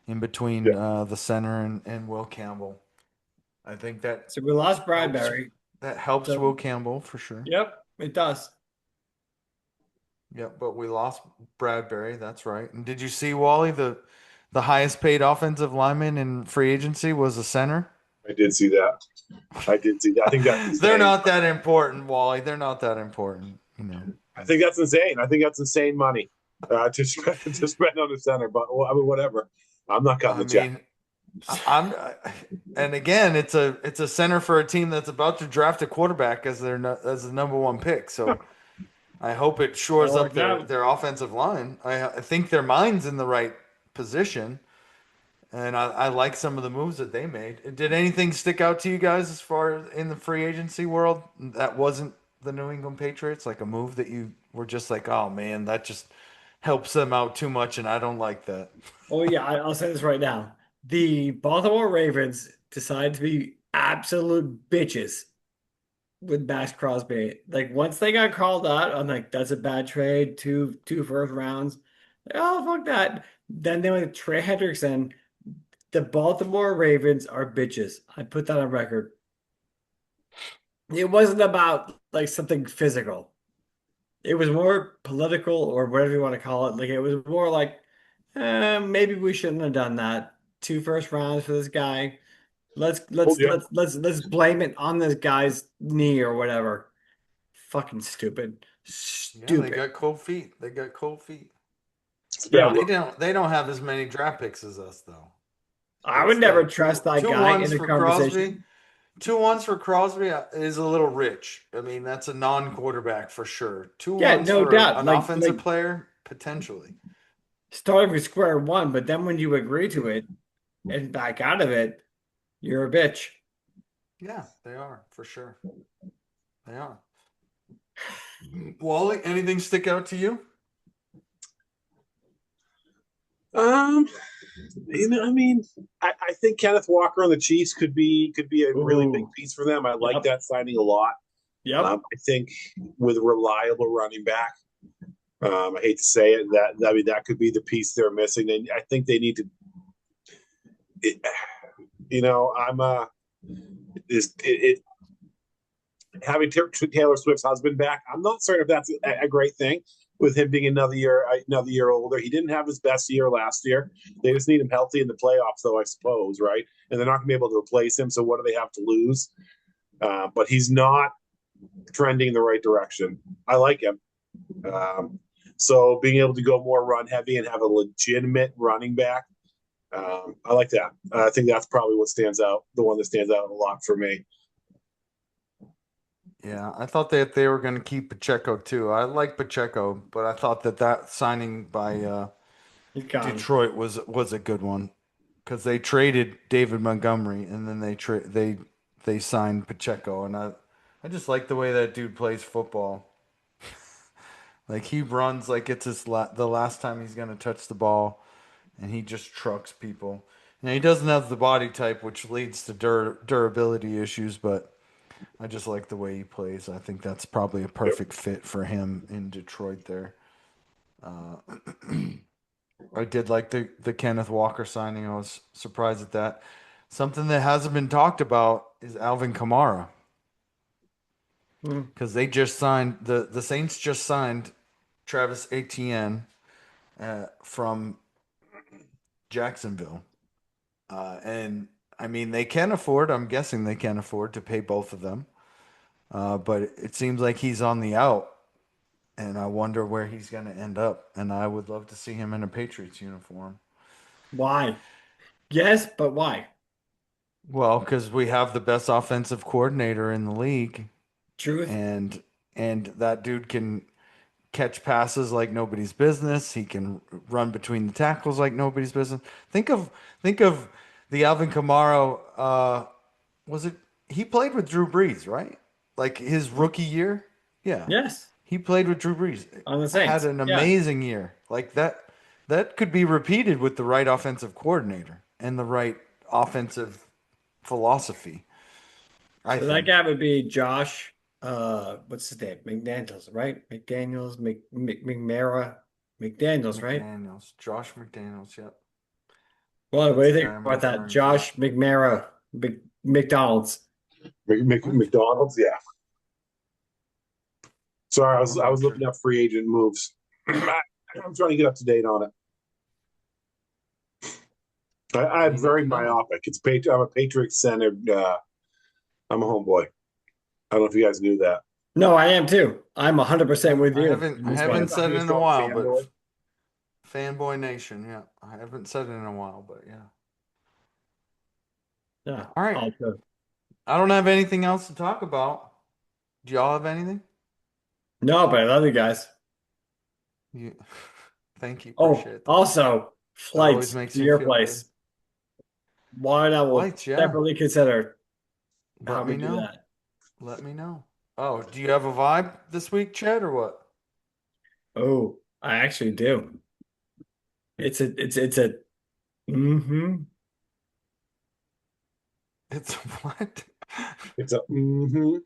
in Yeah, between the center and Will Campbell. I think that So we lost helps Bradbury. that helps So, Will Campbell for sure. yep, it does. Yep, but we lost Bradbury. That's right. And did you see Wally the highest paid offensive lineman in free agency was a center? I did see that. I did see that. I think that's They're insane. not that important, Wally. They're not that important, you know. I think that's insane. I think that's insane money to spend on a center. But well, I mean, whatever. I'm not cutting I the check. mean, and again, it's a center for a team that's about to draft a quarterback as as the number one pick. So I hope it That shores up worked out. their offensive line. I think their mind's in the right position, and I like some of the moves that they made. Did anything stick out to you guys as far as in the free agency world that wasn't the New England Patriots? Like a move that you were just like, oh man, that just helps them out too much, and I don't like that. Oh, yeah, I'll say this right now. The Baltimore Ravens decided to be absolute bitches with Max Crosby. Like once they got called out, I'm like, that's a bad trade. Two first rounds. Like, oh, fuck that. Then they went to Trey Hendrickson. The Baltimore Ravens are bitches. I put that on record. It wasn't about like something physical. It was more political or whatever you want to call it. Like it was more like, maybe we shouldn't have done that. Two first rounds for this guy. Let's Told let's you. let's let's let's blame it on this guy's knee or whatever. Fucking stupid. Yeah, they Stupid. got cold feet. They got cold feet. It's a bad Yeah. look. They don't have as many draft picks as us though. I It's would never still trust that two guy ones in a for Crosby. conversation. 2 1s for Crosby is a little rich. I mean, that's a non-quarterback for sure. Two Yeah, ones no for doubt. an Like offensive player potentially. starting from square one, but then when you agree to it and back out of it, you're a bitch. Yeah, they are for sure. They are. Wally, anything stick out to you? Um, I mean, I think Kenneth Walker on the Chiefs could be a really big Ooh. piece for them. I like Yep. that signing a lot. Yep. I think with a reliable running back, I hate to say it, that I mean that could be the piece they're missing. And I think they need to. It, I'm it having Taylor Swift's husband back. I'm not certain if that's a great thing with him being another year older. He didn't have his best year last year. They just need him healthy in the playoffs, though I suppose, right? And they're not going to be able to replace him. So what do they have to lose? But he's not trending in the right direction. I like him. So being able to go more run heavy and have a legitimate running back, I like that. I think that's probably what stands out, the one that stands out a lot for me. Yeah, I thought that they were going to keep Pacheco too. I like Pacheco, but I thought that signing by He's gone. Detroit was a good one because they traded David Montgomery and then they signed Pacheco, and I just like the way that dude plays football. Like he runs like it's the last time he's gonna touch the ball, and he just trucks people. Now he doesn't have the body type, which leads to durability issues, but I just like the way he plays. I think that's probably a Yep. perfect fit for him in Detroit there. I did like the Kenneth Walker signing. I was surprised at that. Something that hasn't been talked about is Alvin Kamara Hmm. because they just signed the Saints just signed Travis Etienne from Jacksonville, and I mean they can afford. I'm guessing they can afford to pay both of them, but it seems like he's on the out, and I wonder where he's going to end up. And I would love to see him in a Patriots uniform. Why? Yes, but why? Well, because we have the best offensive coordinator in the league, Truth. and that dude can catch passes like nobody's business. He can run between the tackles like nobody's business. Think of think of the Alvin Kamara. Was it he played with Drew Brees, right? Like his rookie year? Yeah. Yes, He played with Drew Brees. on the Had Saints. an Yeah. amazing year. Like that could be repeated with the right offensive coordinator and the right offensive philosophy, I So that think. guy would be Josh. What's his name? McDaniels, right? McDaniels, McNamara, McDaniels, right? McDaniels, Josh McDaniels, yep. Well, what do That's you the think guy I'm about that? referring to. Josh McNamara, McDonald's. What? McDonald's, yeah. Sorry, I don't know I was what you're looking up free agent moves. I'm trying to get up to date on it. I'm you need very to know. myopic. I'm a Patriots centered. I'm a homeboy. I don't know if you guys knew that. No, I am too. I'm 100% with I you haven't in I this haven't one. said it I'm a in a strong while, but fanboy. fanboy nation, yeah. I haven't said it in a while, but yeah. Yeah, All right. all good. I don't have anything else to talk about. Do y'all have anything? No, but I love you guys. You, thank you. Oh, Appreciate that. also That always flights makes to me your feel good. place. Why not? We'll Flights, yeah. definitely consider how Let we me do know. that. Let me know. Oh, do you have a vibe this week, Chad, or what? Oh, I actually do. It's a mm-hmm. It's what? It's a mm-hmm.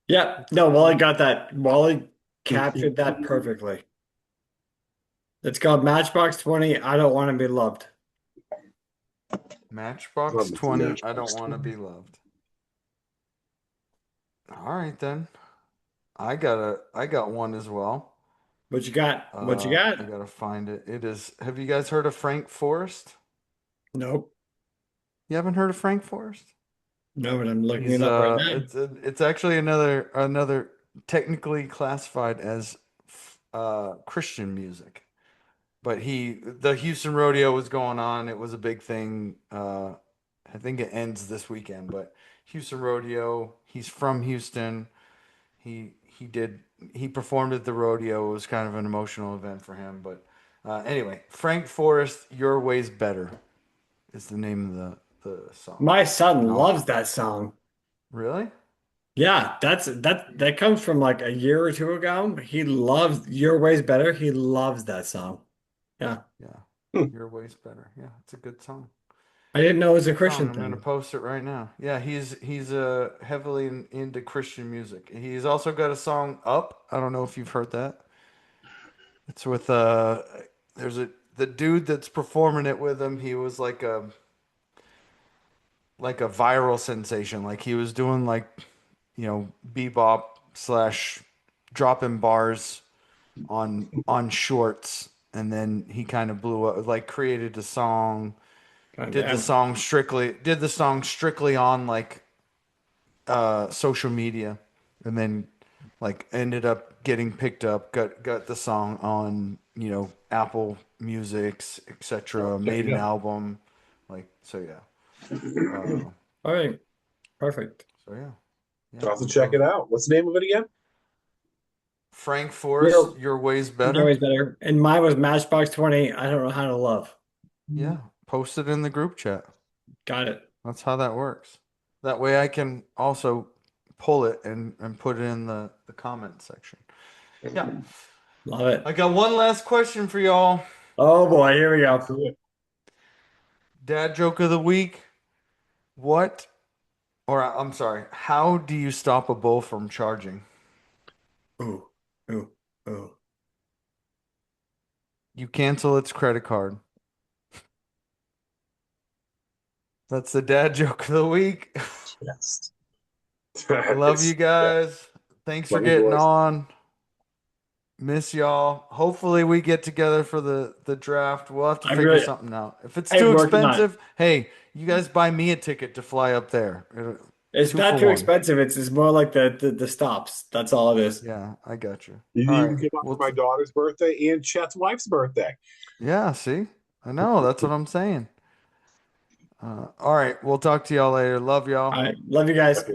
Yeah, It's no, Wally mm, got that. Wally captured that perfectly. It's called Matchbox 20. I don't want to be loved. Love Matchbox me some 20. I Matchbox don't want to 20. be loved. All right then. I got one as well. What you got? What you I got? gotta find it. It is. Have you guys heard of Frank Forrest? Nope. You haven't heard of Frank Forrest? No, but I'm looking He's it up right now. it's actually another technically classified as Christian music. But the Houston Rodeo was going on. It was a big thing. I think it ends this weekend, but Houston Rodeo, he's from Houston. He performed at the rodeo. It was kind of an emotional event for him. But anyway, Frank Forrest, Your Way's Better is the name of the song. My son And I'll loves that song. really? Yeah, that comes from like a year or two ago. He loves Your Way's Better. He loves that song. Yeah. Yeah. Hmm. Your Way's Better. Yeah, it's a good song. I didn't know it was a Good song. Christian I'm gonna thing. post it right now. Yeah, he's heavily into Christian music. He's also got a song Up. I don't know if you've heard that. It's with there's a the dude that's performing it with him. He was like a viral sensation. Like he was doing like bebop slash dropping bars on shorts, and then he kind of blew up. Like created a song, God damn. did the song strictly on like social media, and then like ended up getting picked up. Got the song on Apple Music's I'll etc. check Made it an out. album, like so yeah. Uh, All right. Perfect. so yeah, yeah. I'll have to I'm check it pumped. out. What's the name of it again? Frank Your Forrest, Your Way's Your Better. Way's Better. And mine was Matchbox 20. I don't know how to love. Yeah, post it in the group chat. Got it. That's how that works. That way I can also pull it and put it in the comment section. Yeah. Love it. I got one last question for y'all. Oh boy, here we go. Absolutely. Dad joke of the week. What, or I'm sorry, how do you stop a bull from charging? Ooh, ooh, ooh. You cancel its credit card. That's the dad joke of the week. Yes. Love you It's, yeah. guys. Thanks for Love you, getting boys. on. Miss y'all. Hopefully we get together for the draft. We'll have to I figure really, something out. If it's too I'm working on it. expensive, hey, you guys buy me a ticket to fly up there. It's Two not for too one. expensive. It's more like the stops. That's all it is. Yeah, I got you. All You right. even came up for Well, my daughter's birthday and Chet's wife's birthday. yeah, see? I know. That's what I'm saying. All right. We'll talk to y'all later. Love y'all. All right. Love you guys. Okay.